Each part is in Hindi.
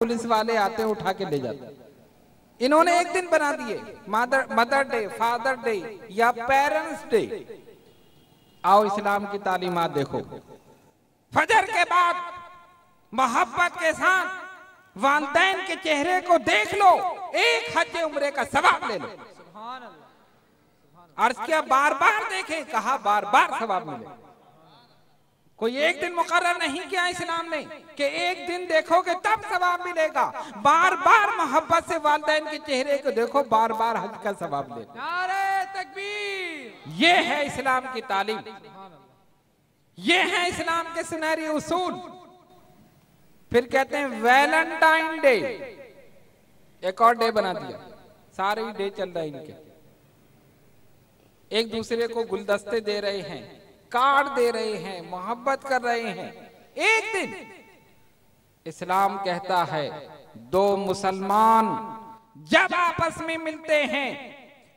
पुलिस वाले आते हैं उठा के ले जाते हैं। इन्होंने एक दिन बना दिए मदर डे, फादर डे या पेरेंट्स डे। आओ इस्लाम की तालीमात देखो। फजर के बाद मोहब्बत के साथ वालिदैन के चेहरे को देख लो, एक हज उम्रे का सवाब ले लो। अर्ज किया बार बार देखे, कहा बार बार सवाब मिले। कोई एक दिन मुकर्रर नहीं किया इस्लाम ने कि एक दिन देखोगे तब सवाब मिलेगा। बार बार मोहब्बत से वालिदैन के चेहरे को देखो, बार बार हज का सवाब ले। नारे तकबीर। ये है इस्लाम की तालीम, ये है इस्लाम के सुनहरी उसूल। फिर कहते हैं वैलेंटाइन डे, एक और डे बना दिया। सारे ही डे चल रहे हैं इनके, एक दूसरे को गुलदस्ते दे रहे हैं, कार्ड दे रहे हैं, मोहब्बत कर रहे हैं। एक दिन इस्लाम कहता है दो मुसलमान जब आपस में मिलते हैं,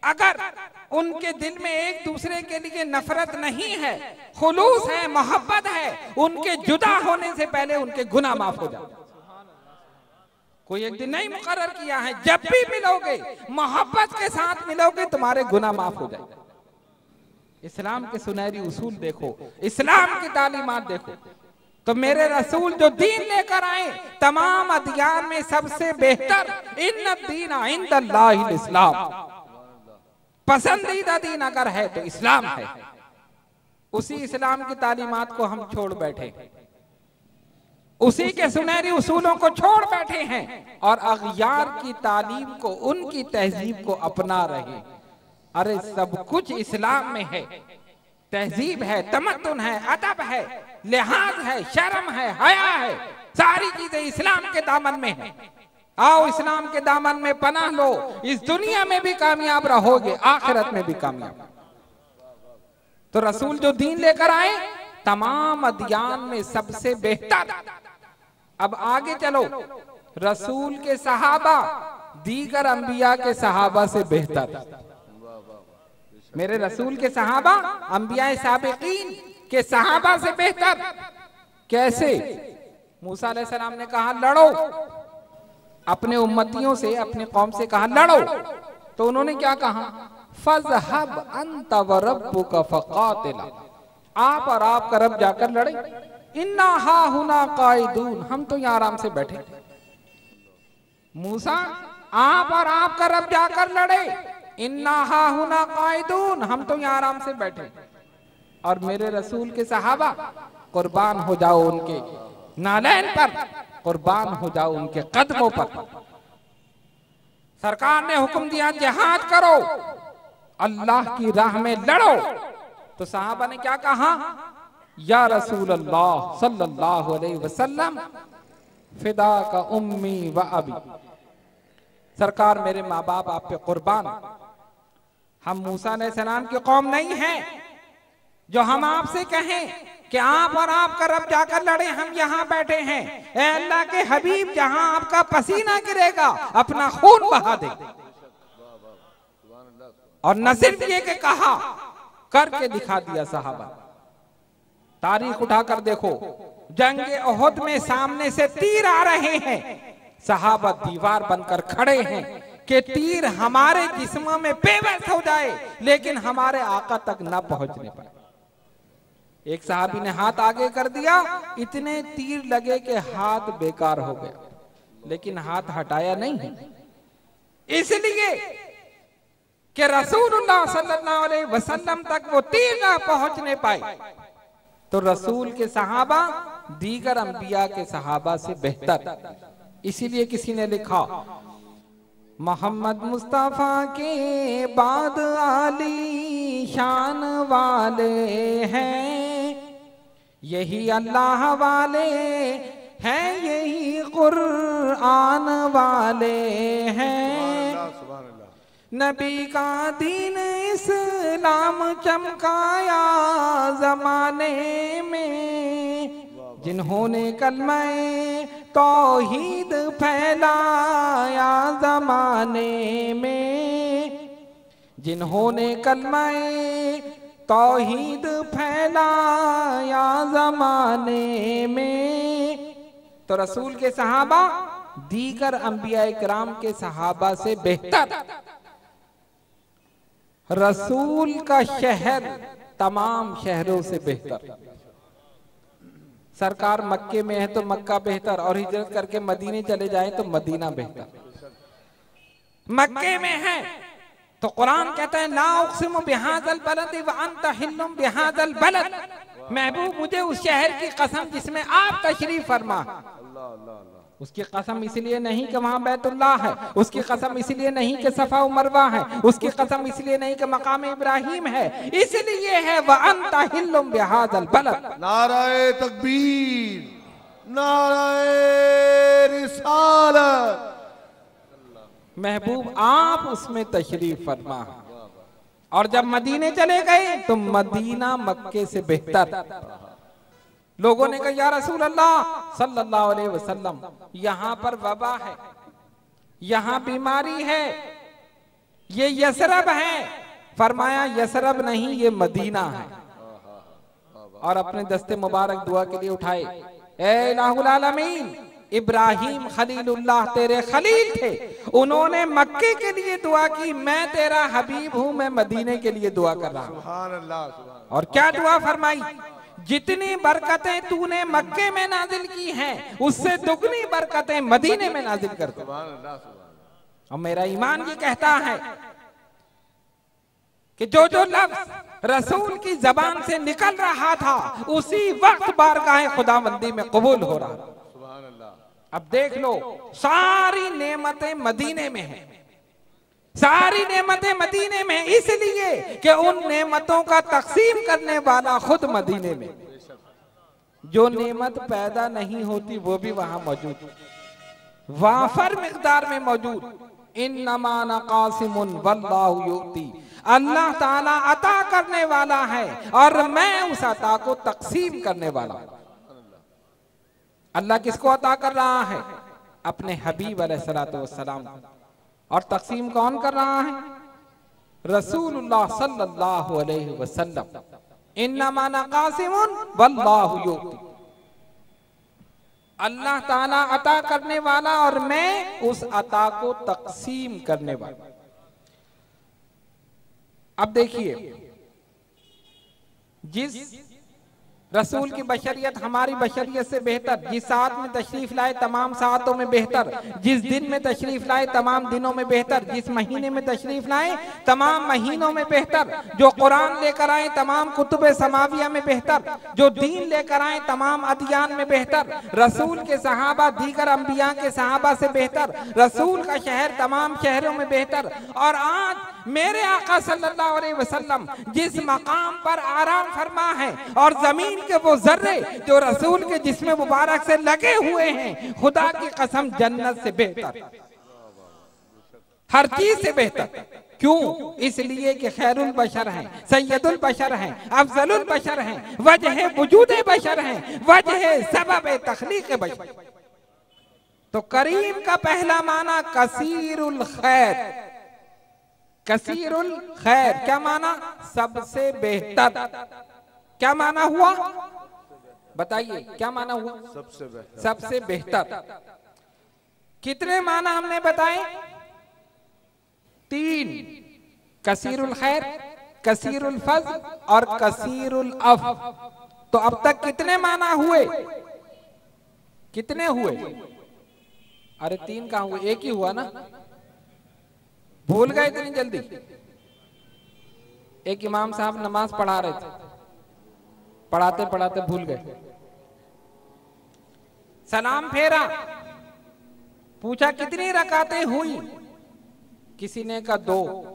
अगर उनके दिल में एक दूसरे के लिए नफरत नहीं है, खुलूस है, मोहब्बत है, उनके जुदा होने से पहले उनके गुनाह माफ हो जाते। कोई एक दिन नहीं मुकर्रर किया है, जब भी मिलोगे मोहब्बत के साथ मिलोगे, तुम्हारे गुनाह माफ हो जाएंगे। इस्लाम के सुनहरी उसूल देखो, इस्लाम की तालीमात देखो। तो मेरे रसूल जो दीन लेकर आए, तमाम अदियान में सबसे बेहतर, इन्न दीन इंदल्लाहिल इस्लाम, पसंदीदा दीन अगर है तो इस्लाम है। उसी इस्लाम की तालीमात को हम छोड़ बैठे, उसी के सुनहरी उसूलों को छोड़ बैठे हैं और अगयार की तालीम को, उनकी तहजीब को अपना रहे। अरे सब कुछ इस्लाम में है, तहजीब है, तमद्दुन है, अदब है, लिहाज है, शर्म है, हया है, सारी चीजें इस्लाम के दामन में है। आओ इस्लाम के दामन में पनाह लो, इस दुनिया में भी कामयाब रहोगे, आखिरत में भी कामयाब। तो रसूल जो दीन लेकर आए, तमाम अदियान में सबसे बेहतर। अब आगे चलो, रसूल के सहाबा दीगर अंबिया के सहाबा से बेहतर। मेरे रसूल के सहाबा अंबिया साबिकीन के सहाबा से बेहतर। कैसे? मूसा अलैहिस्सलाम ने कहा लड़ो, अपने उम्मतियों से, अपने कौम से कहा लड़ो, तो उन्होंने क्या कहा? फज़हब अंत व रब्बुका फक़ातिला, आप और आपका रब जाकर लड़े। इन्ना हाहुना काइदून, हम तो यहाँ आराम से बैठे। मूसा आप और आपका रब जाकर लड़े, इन्ना हाहुना काइदून, हम तो यहाँ आराम से बैठे। और मेरे रसूल के सहाबा, कुर्बान हो जाओ उनके नालैन पर, कुर्बान हो जाओ उनके कदमों पर। सरकार ने हुक्म दिया जिहाद करो, अल्लाह की राह में लड़ो, तो सहाबा ने क्या कहा? या रसूल अल्लाह सल्लल्लाहु अलैहि वसल्लम फिदा का उम्मी व अबी, सरकार मेरे माँ बाप आप पे कुर्बान। हम मूसा अलैहिस्सलाम की कौम नहीं है जो हम आपसे कहें कि आप और आपका रब जाकर लड़े, हम यहाँ बैठे हैं। ए अल्लाह के हबीब, जहां आपका पसीना गिरेगा अपना खून बहा दे। और न सिर्फ ये कि कहा, करके दिखा दिया सहाबा। तारीख उठाकर देखो, जंगे उहुद में सामने से तीर आ रहे हैं, सहाबा दीवार बनकर खड़े हैं कि तीर हमारे जिस्म में बेबस हो जाए लेकिन हमारे आका तक ना पहुंचने पाए। एक सहाबी ने हाथ आगे कर दिया, इतने तीर लगे कि हाथ बेकार हो गया, लेकिन हाथ हटाया नहीं है, इसलिए कि रसूलुल्लाह सल्लल्लाहु अलैहि वसल्लम तक वो तीर ना पहुंचने पाए। तो रसूल के सहाबा दीगर अंबिया के सहाबा से बेहतर। इसीलिए किसी ने लिखा, मोहम्मद मुस्तफा के बाद आली शान वाले हैं, यही अल्लाह वाले हैं, यही कुरान वाले हैं। नबी का दीन इस्लाम चमकाया जमाने में, जिन्होंने कलमे तौहीद फैलाया जमाने में, जिन्होंने कलमे तौहीद फैलाया जमाने में। तो रसूल के सहाबा दीगर अंबिया किराम के सहाबा से बेहतर। रसूल का शहर तमाम शहरों से बेहतर। सरकार मक्के में है तो मक्का बेहतर, और हिजरत करके मदीने चले जाए तो मदीना बेहतर। मक्के में है तो कुरान कहता है ला उक़सिमु बिहाज़ल बलद व अंत हिल्लुम बिहाज़ल बलद। महबूब मुझे उस शहर की कसम जिसमें आप तशरीफ फरमा। उसकी कसम इसलिए नहीं कि वहां बैतुल्लाह है, उसकी कसम इसलिए नहीं कि सफा व मरवा है, उसकी कसम इसलिए नहीं कि मकाम इब्राहिम है, इसलिए है व अंत हिल्लुम बिहाज़ल बलद। नाराए तकबीर, नाराए रिसालत। महबूब आप उसमें तशरीफ फरमा। और जब मदीने चले गए तो मदीना मक्के से बेहतर। लोगों ने कहा या रसूल अल्लाह सल्लल्लाहु अलैहि वसल्लम, यहाँ पर वबा है, यहाँ बीमारी है, ये यसरब है। फरमाया यसरब नहीं, ये मदीना है। और अपने दस्ते मुबारक दुआ के लिए उठाए, ए इलाहुल आलमीन, इब्राहिम खलीलुल्लाह तेरे खलील थे, उन्होंने मक्के के लिए दुआ की, मैं तेरा हबीब हूं, मैं मदीने के लिए दुआ कर रहा हूं। सुभान अल्लाह। और क्या दुआ फरमाई, जितनी बरकतें तूने मक्के में नाजिल की हैं, उससे दुगनी बरकतें मदीने में नाजिल कर दे। और मेरा ईमान ये कहता है कि जो जो लफ्ज रसूल की जबान से निकल रहा था उसी वक्त बारगाह खुदाबंदी में कबूल हो रहा। अब देख लो, सारी नेमतें मदीने में हैं, सारी नेमतें मदीने में, इसलिए कि उन नेमतों का तकसीम करने वाला खुद मदीने में। जो नेमत पैदा नहीं होती वो भी वहां मौजूद, वाफर मिकदार में मौजूद। इन्नमा नकासिमुन वल्लाहु युती, अल्लाह ताला अता करने वाला है और मैं उस अता को तकसीम करने वाला हूं। अल्लाह किसको अता कर रहा है? अपने हबीब अलैहिस्सलातु वस्सलाम को। और तकसीम कौन कर रहा है? रसूलुल्लाह सल्लल्लाहु अलैहि वसल्लम। इन्नमा नकासिमुन वल्लाहु युती, अल्लाह ताला अता करने वाला और मैं उस अता को तकसीम करने वाला। अब देखिए, जिस रसूल की बशरियत हमारी बशरियत से बेहतर, जिस साथ में तशरीफ लाए तमाम सातों में बेहतर, जिस दिन में तशरीफ लाए तमाम दिनों में बेहतर, जिस महीने में तशरीफ लाए तमाम महीनों में बेहतर, जो कुरान लेकर आए तमाम कुतुब समाविया में बेहतर, जो दीन लेकर आए तमाम अदियान में बेहतर, रसूल के सहाबा दीगर अंबिया के सहाबा से बेहतर, रसूल का शहर तमाम शहरों में बेहतर। और आज मेरे आका सल्लल्लाहु अलैहि वसल्लम जिस मकाम पर आराम फरमा है और जमीन के वो जर्रे जो रसूल के जिस्म मुबारक से लगे हुए हैं, खुदा की कसम जन्नत से बेहतर, हर चीज से बेहतर। क्यों? इसलिए कि खैरुल बशर हैं, सैयदुल बशर हैं, अफजलुल बशर हैं, वजह वजूद बशर हैं, वजह सबब तखलीक बशर। तो करीम का पहला माना कसीरुल खैर। कसीरुल खैर क्या माना? सबसे बेहतर। क्या माना हुआ? बताइए क्या माना हुआ? सबसे बेहतर। सबसे बेहतर। कितने माना हमने बताए? 3, कसीरुल खैर, कसीरुल फज़ल और कसीरुल अफ। तो अब तक कितने माना हुए? कितने हुए? अरे 3 कहां हुए? एक ही हुआ ना? भूल गए इतनी जल्दी? एक इमाम साहब नमाज पढ़ा रहे थे, पढ़ाते पढ़ाते भूल गए। सलाम फेरा, पूछा कितनी रकातें हुई? किसी ने कहा 2,